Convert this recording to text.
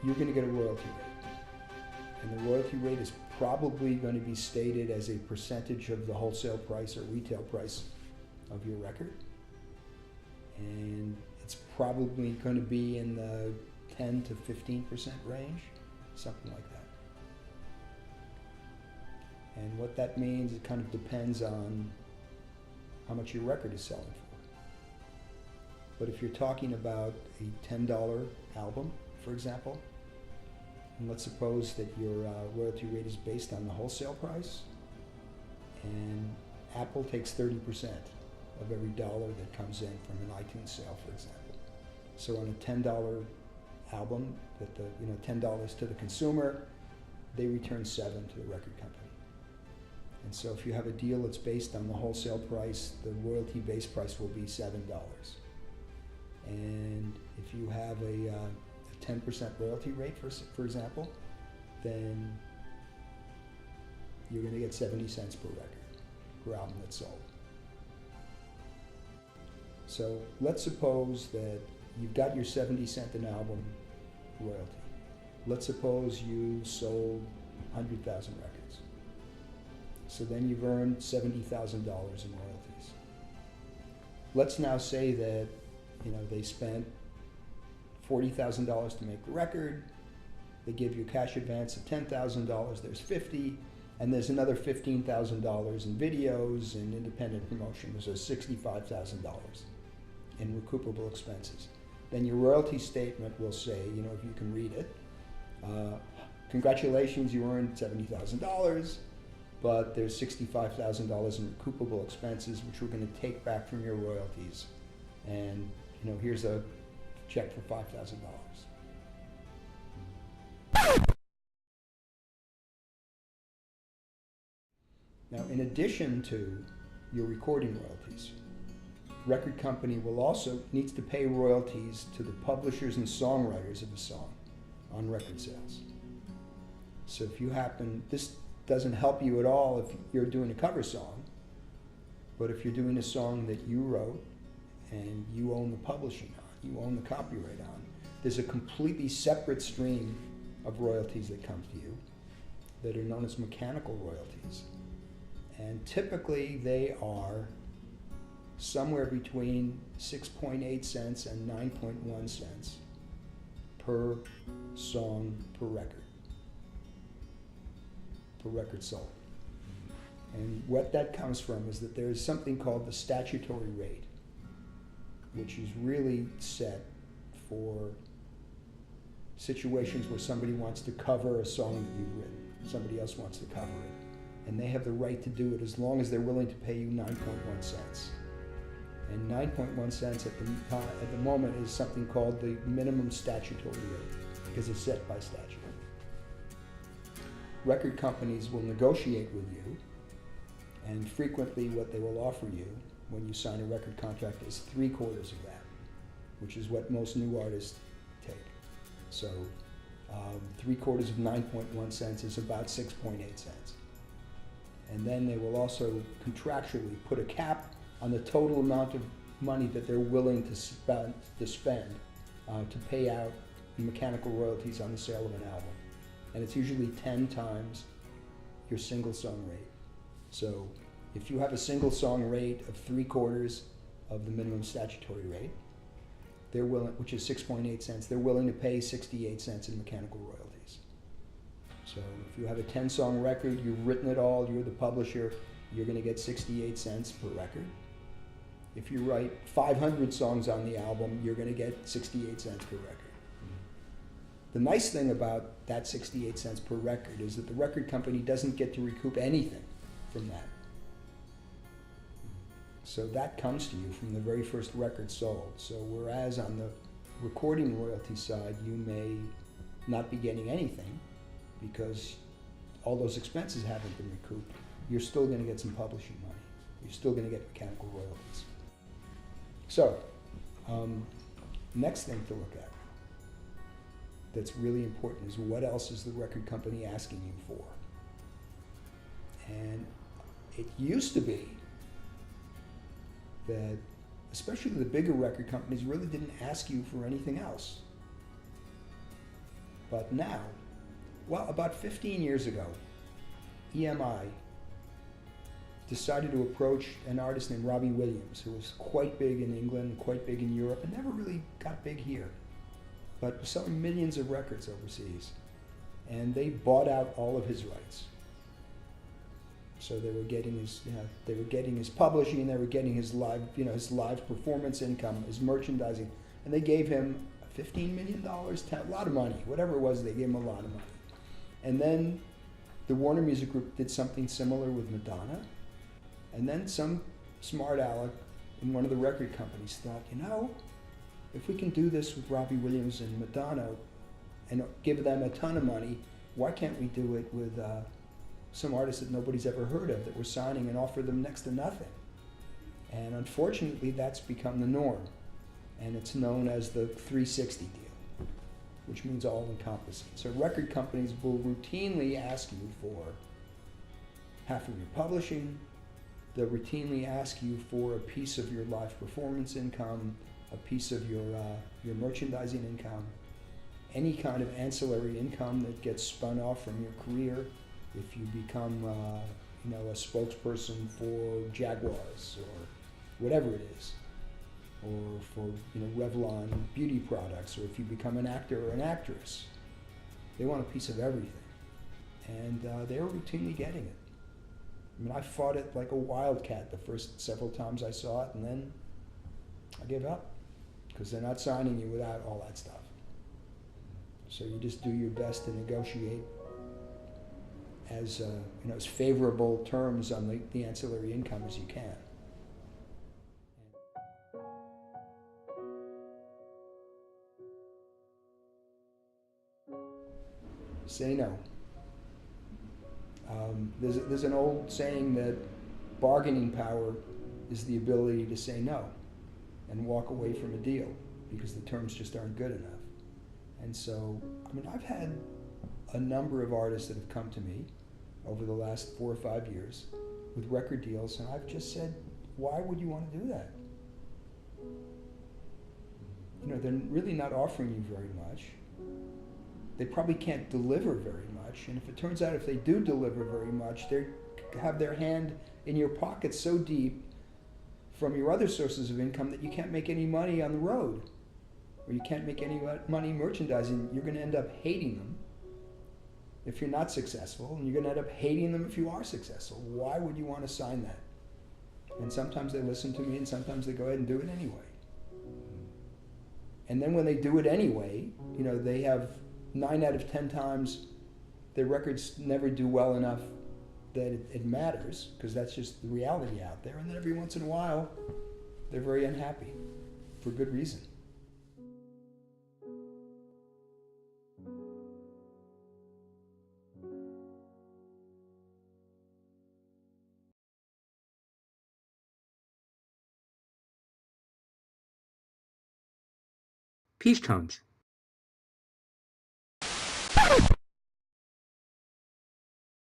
you're going to get a royalty rate. And the royalty rate is probably going to be stated as a percentage of the wholesale price or retail price of your record. And it's probably going to be in the 10 to 15% range, something like that. And what that means, it kind of depends on how much your record is selling for. But if you're talking about a $10 album, for example, and let's suppose that your royalty rate is based on the wholesale price, and Apple takes 30% of every dollar that comes in from an iTunes sale, for example. So on a $10 album, that $10 to the consumer, they return $7 to the record company. And so if you have a deal that's based on the wholesale price, the royalty base price will be $7. And if you have a 10% royalty rate, for example, then you're going to get 70 cents per record, per album that's sold. So let's suppose that you've got your 70 cent an album royalty. Let's suppose you sold 100,000 records. So then you've earned $70,000 in royalties. Let's now say that they spent $40,000 to make the record. They give you a cash advance of $10,000. There's $50,000, and there's another $15,000 in videos and independent promotion. So $65,000 in recoupable expenses. Then your royalty statement will say, if you can read it, congratulations, you earned $70,000. But there's $65,000 in recoupable expenses, which we're going to take back from your royalties. And here's a check for $5,000. Now, in addition to your recording royalties, record company will also needs to pay royalties to the publishers and songwriters of the song on record sales. So if you this doesn't help you at all if you're doing a cover song, but if you're doing a song that you wrote and you own the publishing on, you own the copyright on, there's a completely separate stream of royalties that come to you that are known as mechanical royalties. And typically they are somewhere between 6.8 cents and 9.1 cents per song per record sold. And what that comes from is that there is something called the statutory rate, which is really set for situations where somebody wants to cover a song that you've written. Somebody else wants to cover it. And they have the right to do it as long as they're willing to pay you 9.1 cents. And 9.1 cents at the moment is something called the minimum statutory rate, because it's set by statute. Record companies will negotiate with you, and frequently what they will offer you when you sign a record contract is 3/4 of that, which is what most new artists take. So 3/4 of 9.1 cents is about 6.8 cents. And then they will also contractually put a cap on the total amount of money that they're willing to spend to pay out mechanical royalties on the sale of an album. And it's usually 10 times your single song rate. So if you have a single song rate of 3/4 of the minimum statutory rate, they're willing, which is 6.8 cents, they're willing to pay 68 cents in mechanical royalties. So if you have a 10-song record, you've written it all, you're the publisher, you're going to get 68 cents per record. If you write 500 songs on the album, you're going to get 68 cents per record. The nice thing about that 68 cents per record is that the record company doesn't get to recoup anything from that. So that comes to you from the very first record sold. So whereas on the recording royalty side, you may not be getting anything because all those expenses haven't been recouped, you're still going to get some publishing money. You're still going to get mechanical royalties. So, next thing to look at that's really important is what else is the record company asking you for? And it used to be that, especially the bigger record companies, really didn't ask you for anything else. But now, well, about 15 years ago, EMI decided to approach an artist named Robbie Williams, who was quite big in England, quite big in Europe, and never really got big here, but was selling millions of records overseas. And they bought out all of his rights. So they were getting his publishing, they were getting his live, his live performance income, his merchandising, and they gave him $15 million, a lot of money, whatever it was, they gave him a lot of money. And then the Warner Music Group did something similar with Madonna. And then some smart aleck in one of the record companies thought, if we can do this with Robbie Williams and Madonna and give them a ton of money, why can't we do it with some artists that nobody's ever heard of that we're signing and offer them next to nothing? And unfortunately, that's become the norm. And it's known as the 360 deal, which means all-encompassing. So record companies will routinely ask you for half of your publishing. They'll routinely ask you for a piece of your live performance income, a piece of your merchandising income, any kind of ancillary income that gets spun off from your career. If you become, a spokesperson for Jaguars or whatever it is, or for Revlon beauty products, or if you become an actor or an actress, they want a piece of everything, and they're routinely getting it. I mean, I fought it like a wildcat the first several times I saw it, and then I gave up because they're not signing you without all that stuff. So you just do your best to negotiate as as favorable terms on the ancillary income as you can. Say no. There's an old saying that bargaining power is the ability to say no and walk away from a deal because the terms just aren't good enough. And so, I've had a number of artists that have come to me over the last 4 or 5 years with record deals, and I've just said, why would you want to do that? They're really not offering you very much. They probably can't deliver very much, and if it turns out if they do deliver very much, they have their hand in your pocket so deep from your other sources of income that you can't make any money on the road, or you can't make any money merchandising. You're going to end up hating them if you're not successful, and you're going to end up hating them if you are successful. Why would you want to sign that? And sometimes they listen to me, and sometimes they go ahead and do it anyway. And then when they do it anyway, they have 9 out of 10 times their records never do well enough that it matters, because that's just the reality out there. And then every once in a while, they're very unhappy for good reason. PeaceTones.